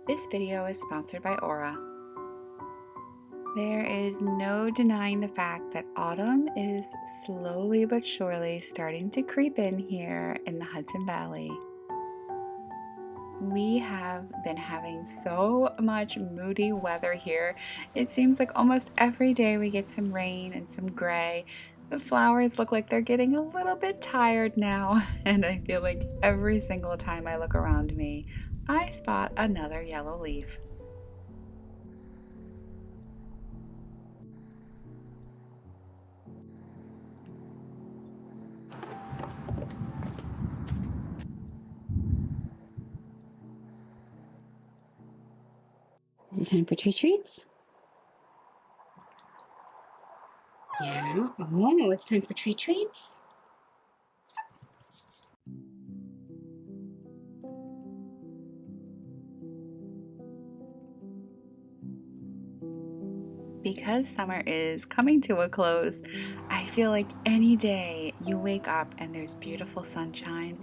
This video is sponsored by Aura. There is no denying the fact that autumn is slowly but surely starting to creep in here in the Hudson Valley. We have been having so much moody weather here. It seems like almost every day we get some rain and some gray. The flowers look like they're getting a little bit tired now, and I feel like every single time I look around me, I spot another yellow leaf. Is it time for tree treats? Yeah. Oh, it's time for tree treats. Because summer is coming to a close, I feel like any day you wake up and there's beautiful sunshine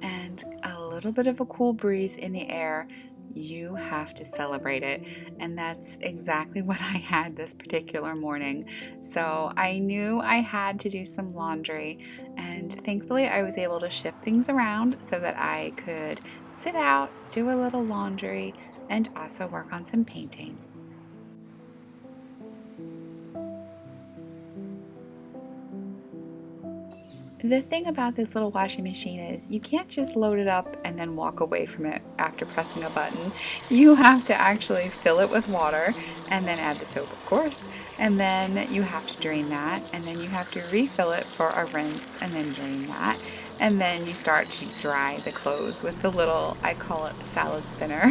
and a little bit of a cool breeze in the air, you have to celebrate it. And that's exactly what I had this particular morning. So I knew I had to do some laundry, and thankfully I was able to shift things around so that I could sit out, do a little laundry, and also work on some painting. The thing about this little washing machine is you can't just load it up and then walk away from it after pressing a button. You have to actually fill it with water and then add the soap, of course, and then you have to drain that, and then you have to refill it for a rinse and then drain that. And then you start to dry the clothes with the little, I call it salad spinner,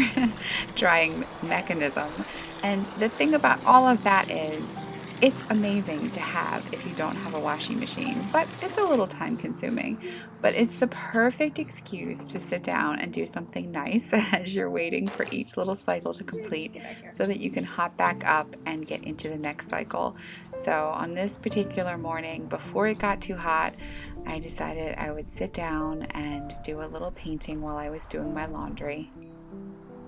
drying mechanism. And the thing about all of that is it's amazing to have if you don't have a washing machine, but it's a little time consuming. But it's the perfect excuse to sit down and do something nice as you're waiting for each little cycle to complete so that you can hop back up and get into the next cycle. So on this particular morning, before it got too hot, I decided I would sit down and do a little painting while I was doing my laundry.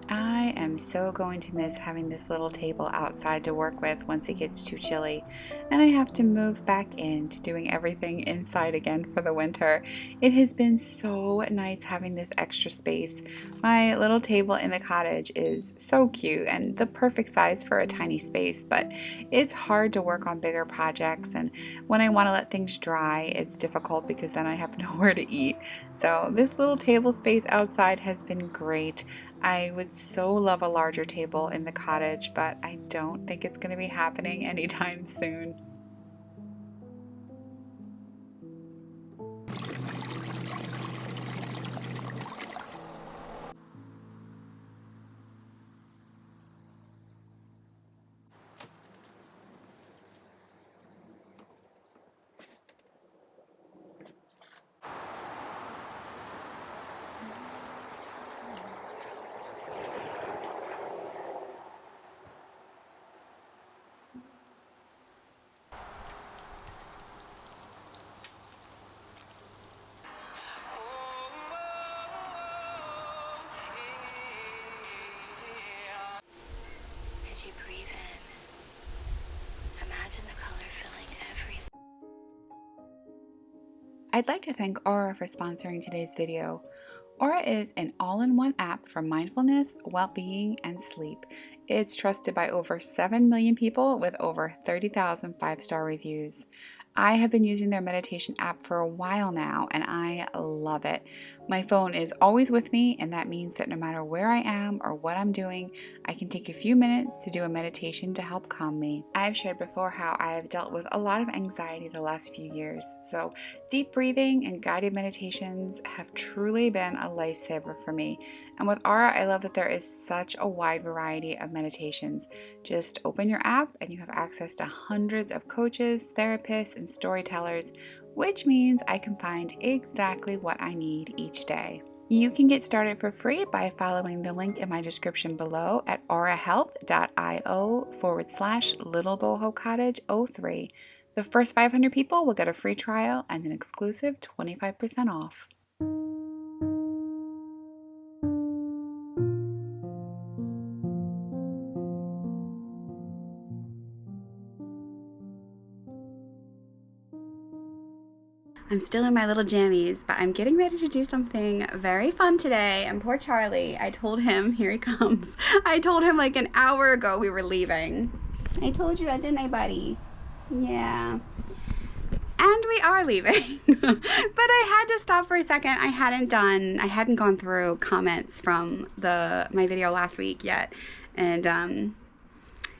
I am so going to miss having this little table outside to work with once it gets too chilly, and I have to move back into doing everything inside again for the winter. It has been so nice having this extra space. My little table in the cottage is so cute and the perfect size for a tiny space, but it's hard to work on bigger projects, and when I want to let things dry, it's difficult because then I have nowhere to eat. So this little table space outside has been great. I would so love a larger table in the cottage, but I don't think it's going to be happening anytime soon. As you breathe in, imagine the color filling every. I'd like to thank Aura for sponsoring today's video. Aura is an all-in-one app for mindfulness, well-being, and sleep. It's trusted by over 7 million people with over 30,000 five-star reviews. I have been using their meditation app for a while now, and I love it. My phone is always with me, and that means that no matter where I am or what I'm doing, I can take a few minutes to do a meditation to help calm me. I've shared before how I have dealt with a lot of anxiety the last few years, so deep breathing and guided meditations have truly been a lifesaver for me. And with Aura, I love that there is such a wide variety of meditations. Just open your app and you have access to hundreds of coaches, therapists, and storytellers, which means I can find exactly what I need each day. You can get started for free by following the link in my description below at aurahealth.io/Little Boho Cottage 03. The first 500 people will get a free trial and an exclusive 25% off. I'm still in my little jammies, but I'm getting ready to do something very fun today. And poor Charlie, I told him, here he comes. I told him like an hour ago we were leaving. I told you that, didn't I, buddy? Yeah. And we are leaving. But I had to stop for a second. I hadn't gone through comments from my video last week yet. And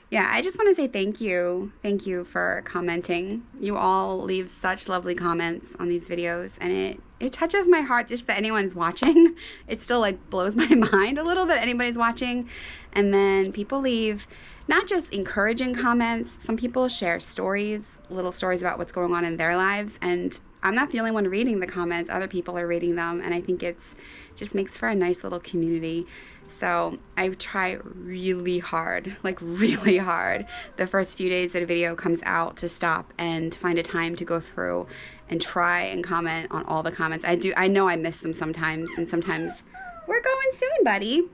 yeah, I just want to say thank you. Thank you for commenting. You all leave such lovely comments on these videos, and it touches my heart just that anyone's watching. It still like blows my mind a little that anybody's watching. And then people leave not just encouraging comments. Some people share stories, little stories about what's going on in their lives, and I'm not the only one reading the comments. Other people are reading them, and I think it's just makes for a nice little community. So I try really hard, like really hard, the first few days that a video comes out to stop and find a time to go through and try and comment on all the comments. I know I miss them sometimes, and sometimes we're going soon, buddy.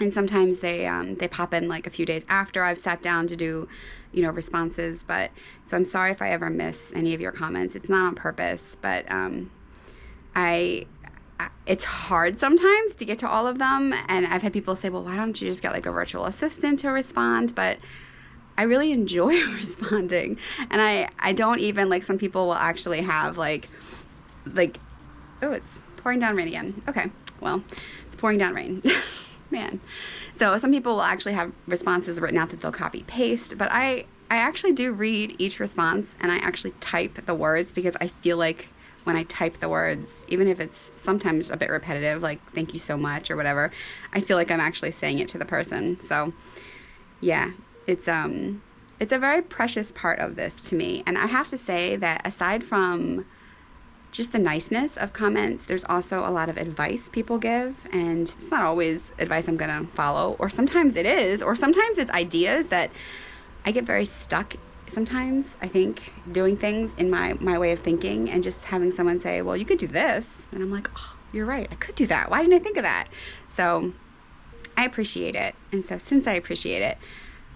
And sometimes they pop in like a few days after I've sat down to do, responses. But so I'm sorry if I ever miss any of your comments. It's not on purpose, but it's hard sometimes to get to all of them. And I've had people say, well, why don't you just get like a virtual assistant to respond? But I really enjoy responding. And I don't even, like, some people will actually have like, oh, it's pouring down rain again. Okay, well, it's pouring down rain. Man. So some people will actually have responses written out that they'll copy paste, but I actually do read each response, and I actually type the words, because I feel like when I type the words, even if it's sometimes a bit repetitive, like thank you so much or whatever, I feel like I'm actually saying it to the person. So yeah, it's a very precious part of this to me. And I have to say that aside from just the niceness of comments, there's also a lot of advice people give, and it's not always advice I'm gonna follow, or sometimes it is, or sometimes it's ideas that I get very stuck sometimes, I think, doing things in my way of thinking, and just having someone say, well, you could do this, and I'm like, oh, you're right, I could do that, why didn't I think of that? So I appreciate it. And so since I appreciate it,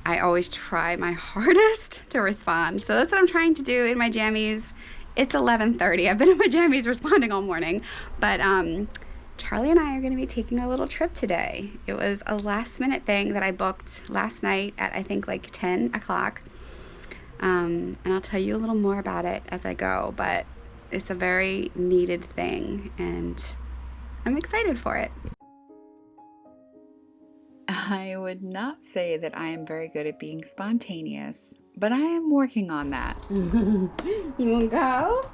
I always try my hardest to respond. So that's what I'm trying to do in my jammies. It's 11:30. I've been in my jammies responding all morning. But Charlie and I are going to be taking a little trip today. It was a last minute thing that I booked last night at, I think, like 10 o'clock. And I'll tell you a little more about it as I go. But it's a very needed thing, and I'm excited for it. I would not say that I am very good at being spontaneous, but I am working on that. You wanna go?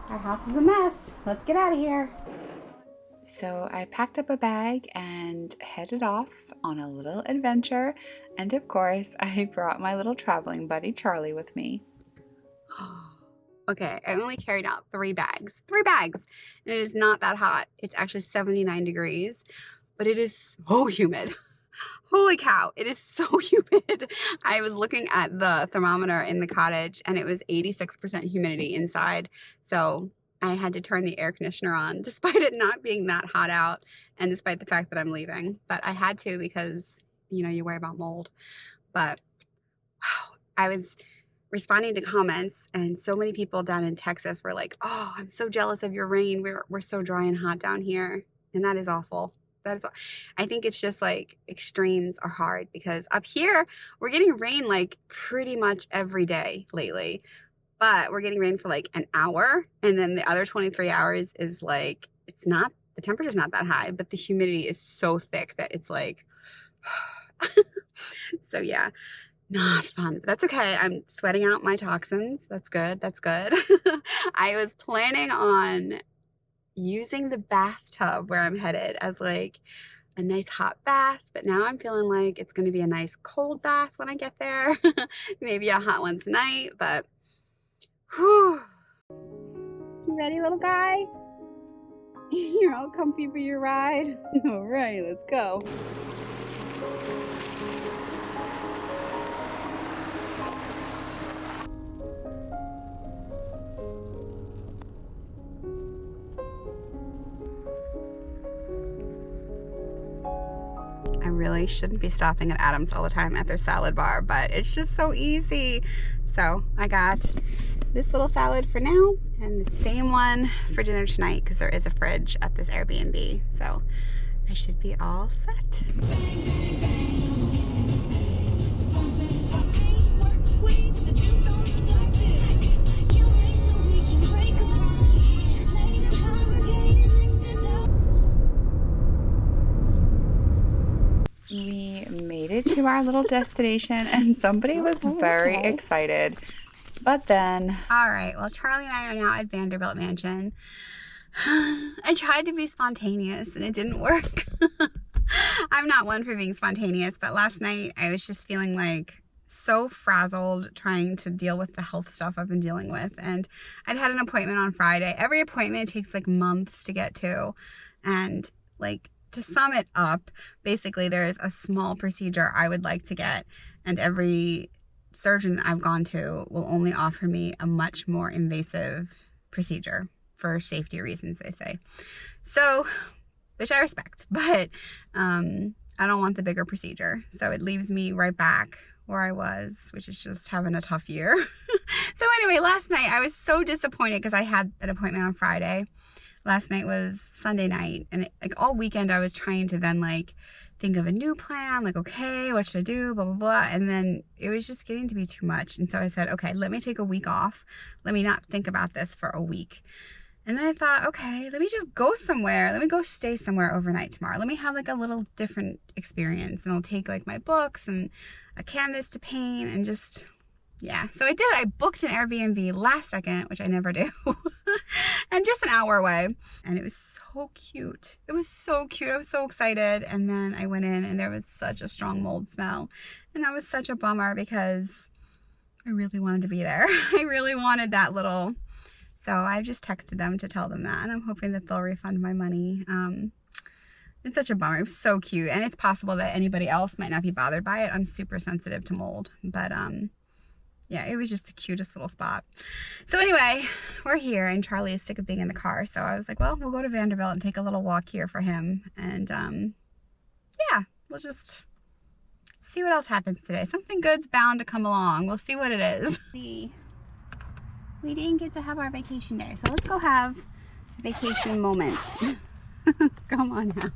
Our house is a mess. Let's get out of here. So I packed up a bag and headed off on a little adventure. And of course, I brought my little traveling buddy, Charlie, with me. Okay, I only carried out 3 bags. 3 bags! And it is not that hot. It's actually 79 degrees, but it is so humid. Holy cow, it is so humid. I was looking at the thermometer in the cottage, and it was 86% humidity inside. So I had to turn the air conditioner on despite it not being that hot out, and despite the fact that I'm leaving. But I had to, because, you worry about mold. But wow, I was responding to comments, and so many people down in Texas were like, oh, I'm so jealous of your rain. We're so dry and hot down here. And that is awful. I think it's just like extremes are hard, because up here we're getting rain like pretty much every day lately, but we're getting rain for like an hour, and then the other 23 hours is like, the temperature's not that high, but the humidity is so thick that it's like so yeah, not fun, but that's okay. I'm sweating out my toxins. That's good. I was planning on using the bathtub where I'm headed as like a nice hot bath, but now I'm feeling like it's going to be a nice cold bath when I get there. Maybe a hot one tonight, but whew. You ready, little guy? You're all comfy for your ride? All right, let's go. I really shouldn't be stopping at Adam's all the time at their salad bar, but it's just so easy. So I got this little salad for now and the same one for dinner tonight because there is a fridge at this Airbnb. So I should be all set. We made it to our little destination and somebody was very excited. But then... All right, well, Charlie and I are now at Vanderbilt Mansion. I tried to be spontaneous and it didn't work. I'm not one for being spontaneous, but last night I was just feeling like so frazzled trying to deal with the health stuff I've been dealing with. And I'd had an appointment on Friday. Every appointment takes like months to get to. And like, to sum it up, basically there is a small procedure I would like to get, and every surgeon I've gone to will only offer me a much more invasive procedure for safety reasons, they say. So, which I respect, but I don't want the bigger procedure. So it leaves me right back where I was, which is just having a tough year. So anyway, last night I was so disappointed because I had an appointment on Friday. Last night was Sunday night, and like all weekend I was trying to then like think of a new plan, like, okay, what should I do, blah, blah, blah. And then it was just getting to be too much. And so I said, okay, let me take a week off. Let me not think about this for a week. And then I thought, okay, let me just go somewhere. Let me go stay somewhere overnight tomorrow. Let me have like a little different experience. And I'll take like my books and a canvas to paint and just, yeah. So I did. I booked an Airbnb last second, which I never do. And just an hour away. And it was so cute. It was so cute. I was so excited. And then I went in and there was such a strong mold smell. And that was such a bummer because I really wanted to be there. I really wanted that little... So I've just texted them to tell them that, and I'm hoping that they'll refund my money. It's such a bummer. It was so cute, and it's possible that anybody else might not be bothered by it. I'm super sensitive to mold, but yeah, it was just the cutest little spot. So anyway, we're here, and Charlie is sick of being in the car, so I was like, well, we'll go to Vanderbilt and take a little walk here for him, and yeah, we'll just see what else happens today. Something good's bound to come along. We'll see what it is. We didn't get to have our vacation day, so let's go have a vacation moment. Come on now.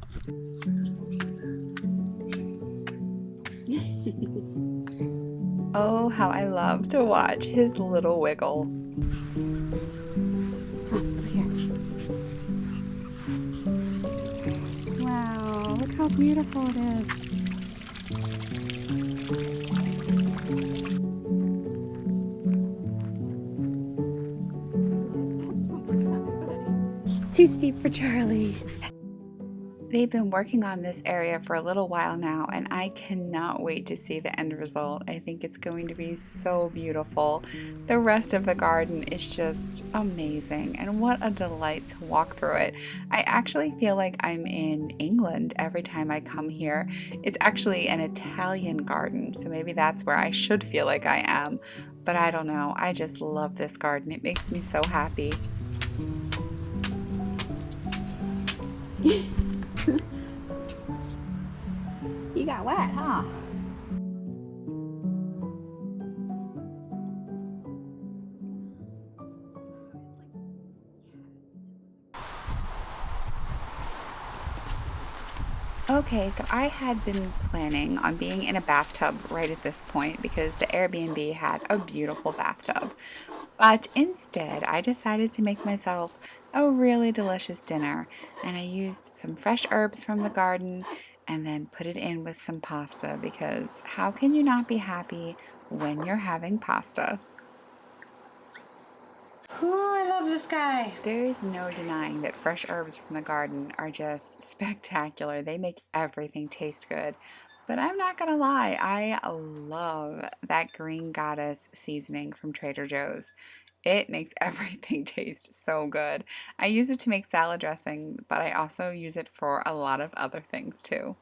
Oh, how I love to watch his little wiggle. Come over here. Wow, look how beautiful it is. Too steep for Charlie. They've been working on this area for a little while now, and I cannot wait to see the end result. I think it's going to be so beautiful. The rest of the garden is just amazing, and what a delight to walk through it. I actually feel like I'm in England every time I come here. It's actually an Italian garden, so maybe that's where I should feel like I am, but I don't know. I just love this garden. It makes me so happy. You got wet, huh? Okay, so I had been planning on being in a bathtub right at this point because the Airbnb had a beautiful bathtub. But instead, I decided to make myself a really delicious dinner, and I used some fresh herbs from the garden and then put it in with some pasta because how can you not be happy when you're having pasta? Ooh, I love this guy. There is no denying that fresh herbs from the garden are just spectacular. They make everything taste good. But I'm not gonna lie, I love that green goddess seasoning from Trader Joe's. It makes everything taste so good. I use it to make salad dressing, but I also use it for a lot of other things too.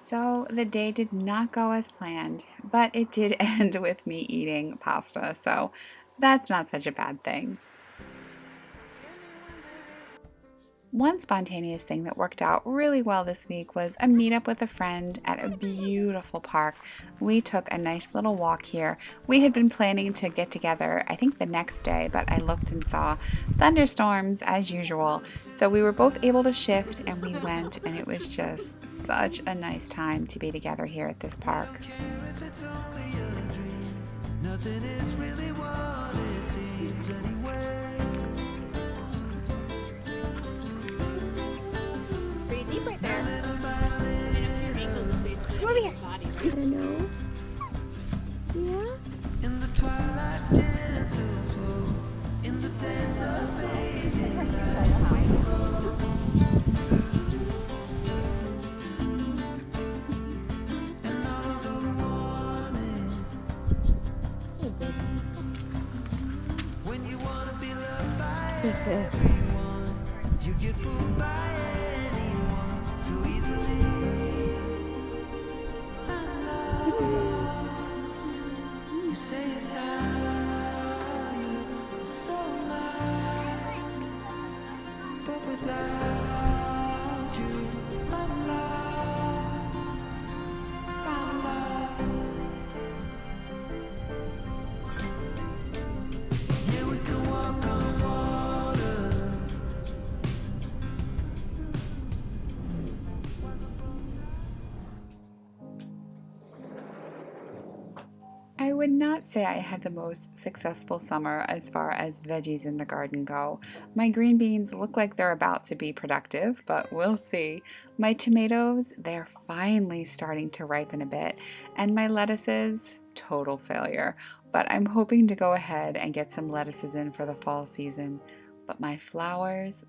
So the day did not go as planned, but it did end with me eating pasta, so that's not such a bad thing. One spontaneous thing that worked out really well this week was a meetup with a friend at a beautiful park. We took a nice little walk here. We had been planning to get together, I think the next day, but I looked and saw thunderstorms as usual. So we were both able to shift and we went, and it was just such a nice time to be together here at this park. Nothing is really what it seems anyway. Pretty deep right there. Come over here. I don't know. Yeah? In the twilight's gentle flow, in the dance of fading light, we grow. And all of the warnings, when you wanna be loved by everyone, you get fooled by anyone so easily. I'm lost. You say you're tired, so loud, but without you, I'm lost. I'm lost. Yeah, we can walk on water. I would not say I had the most successful summer as far as veggies in the garden go. My green beans look like they're about to be productive, but we'll see. My tomatoes, they're finally starting to ripen a bit, and my lettuces, total failure. But I'm hoping to go ahead and get some lettuces in for the fall season. But my flowers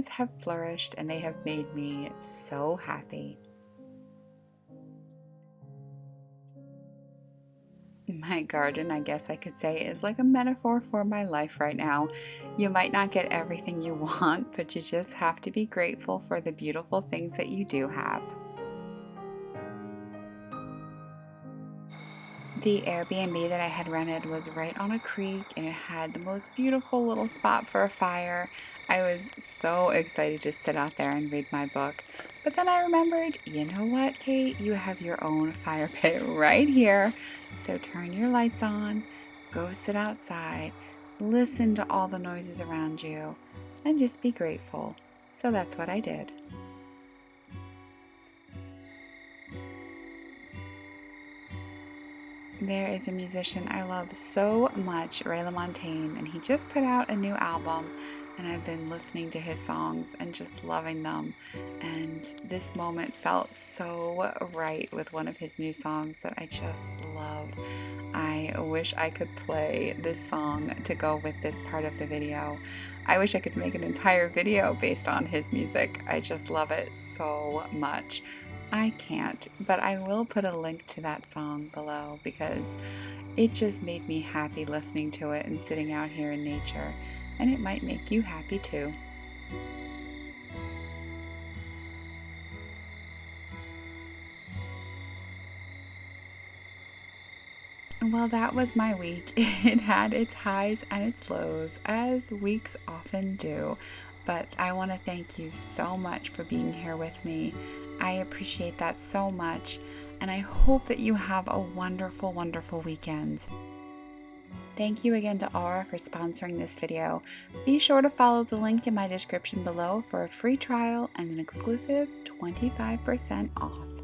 have flourished and they have made me so happy. My garden, I guess I could say, is like a metaphor for my life right now. You might not get everything you want, but you just have to be grateful for the beautiful things that you do have. The Airbnb that I had rented was right on a creek and it had the most beautiful little spot for a fire. I was so excited to sit out there and read my book. But then I remembered, you know what, Kate? You have your own fire pit right here. So turn your lights on, go sit outside, listen to all the noises around you, and just be grateful. So that's what I did. There is a musician I love so much, Ray LaMontagne, and he just put out a new album, and I've been listening to his songs and just loving them. And this moment felt so right with one of his new songs that I just love. I wish I could play this song to go with this part of the video. I wish I could make an entire video based on his music. I just love it so much. I can't, but I will put a link to that song below because it just made me happy listening to it and sitting out here in nature, and it might make you happy too. Well, that was my week. It had its highs and its lows, as weeks often do, but I want to thank you so much for being here with me. I appreciate that so much, and I hope that you have a wonderful, wonderful weekend. Thank you again to Aura for sponsoring this video. Be sure to follow the link in my description below for a free trial and an exclusive 25% off.